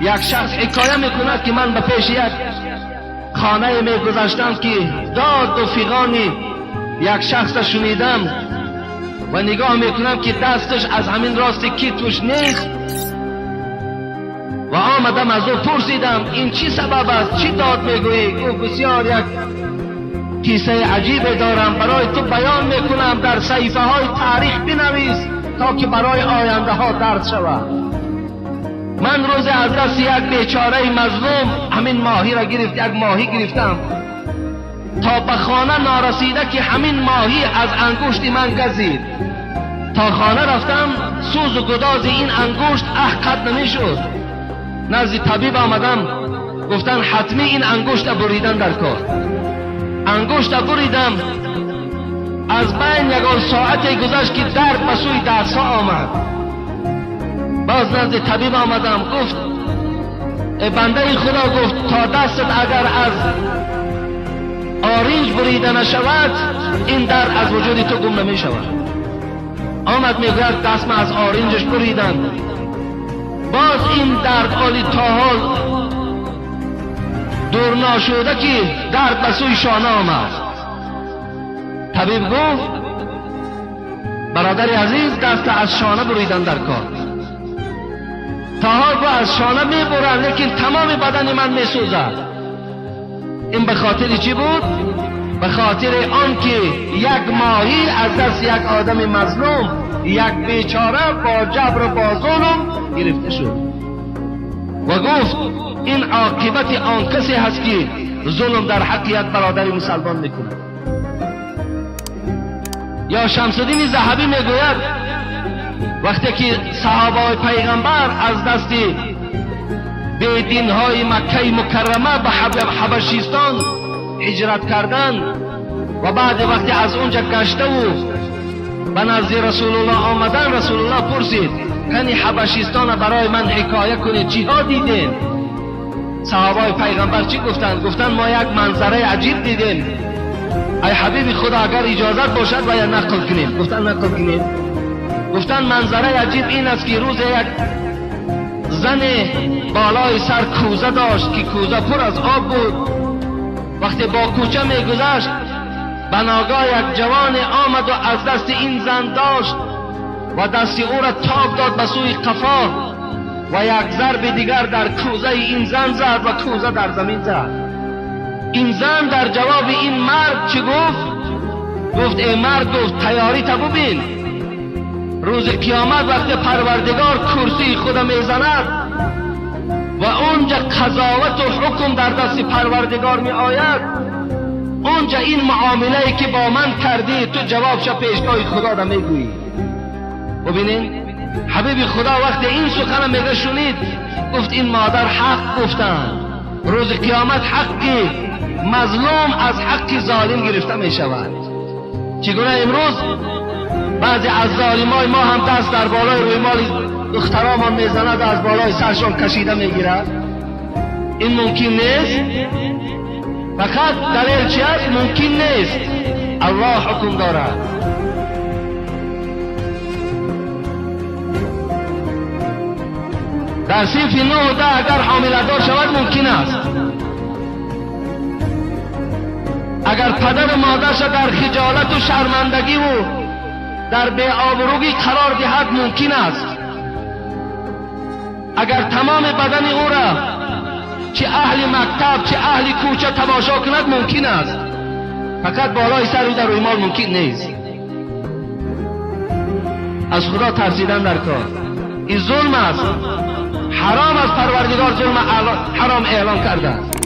یک شخص حکایه میکند که من به پیش یک خانه میگذشتم که داد و فیغانی یک شخص شنیدم و نگاه میکنم که دستش از همین راست کتفش نیست و آمدم از او پرسیدم این چی سبب است، چی داد میگویی؟ گفت بسیار یک کیسه عجیب دارم، برای تو بیان میکنم، در صحیفه های تاریخ بنویس تا که برای آینده ها درس شود. من روز از دست یک بیچاره مظلوم همین ماهی را گرفت، یک ماهی گرفتم تا به خانه نارسیده که همین ماهی از انگشت من گزید. تا خانه رفتم سوز و گداز این انگشت قطع نمیشد. نزد طبیب آمدم، گفتن حتمی این انگشت بریدن در کار. انگشت بریدم، از بین یکان ساعتی گذشت که درد به سوی دستها آمد. باز نزد طبیب آمدم، گفت بنده خدا، گفت تا دستت اگر از آرنج بریده نشود این درد از وجود تو گم نمی شود. آمد میگوید دستم از آرنجش بریدن، باز این درد عالی تا حال دور نشده که درد به سوی شانه آمد. طبیب گفت برادر عزیز دست از شانه بریدن در کار. تا حال با از شانه میبرن لیکن تمام بدن من میسوزد. این به خاطر چی بود؟ به خاطر آن که یک ماهی از دست یک آدم مظلوم، یک بیچاره با جبر و با ظلم گرفته شد و گفت این عاقبت آن کسی هست که ظلم در حق یک برادر مسلمان میکنه. یا شمس الدین ذهبی میگوید وقتی که صحابه پیغمبر از دست بیدین های مکه مکرمه به حبشیستان هجرت کردند و بعد وقتی از اونجا گشته و به نزد رسول الله آمدن، رسول الله پرسید کنی حبشیستان برای من حکایه کنید، چی ها دیدین؟ صحابه پیغمبر چی گفتند؟ گفتند ما یک منظره عجیب دیدیم، ای حبیب خدا اگر اجازت باشد باید نقل کنیم. گفتند نقل کنیم. گفتند منظره عجیب این است که روز یک زن بالای سر کوزه داشت که کوزه پر از آب بود. وقتی با کوچه میگذشت به ناگاه یک جوان آمد و از دست این زن داشت و دست او را تاب داد به سوی قفا و یک ضرب دیگر در کوزه این زن زد و کوزه در زمین زد. این زن در جواب این مرد چی گفت؟ گفت ای مرد، گفت تیاری تا ببین، روز قیامت وقت پروردگار کرسی خدا میزند و اونجا قضاوت و حکم در دست پروردگار می آید، اونجا این معامله که با من کردی تو جوابش پیشگاه خدا را میگویی. ببینین حبیب خدا وقتی این سخن میگه شنید گفت این مادر حق گفتن، روز قیامت حقی مظلوم از حق ظالم گرفته می شود. چگونه امروز بعضی از ظالمای ما هم دست در بالای روی مال دخترامان میزند و از بالای سرشان کشیده میگیرد. این ممکن نیست. فقط دلیل چی است؟ ممکن نیست. الله حکم دارد. در صنف 9 و 10 اگر حامله‌دار شود ممکن است. اگر پدر و مادرش در خجالت و شرمندگی و در بی‌آبرویی قرار دهد ممکن است. اگر تمام بدن او را چه اهل مکتب چه اهل کوچه تماشا کند ممکن است. فقط بالای سر او در روی مال ممکن نیست. از خدا ترسیدن در کار. این ظلم است. حرام از پروردگار ظلم حرام اعلان کرده است.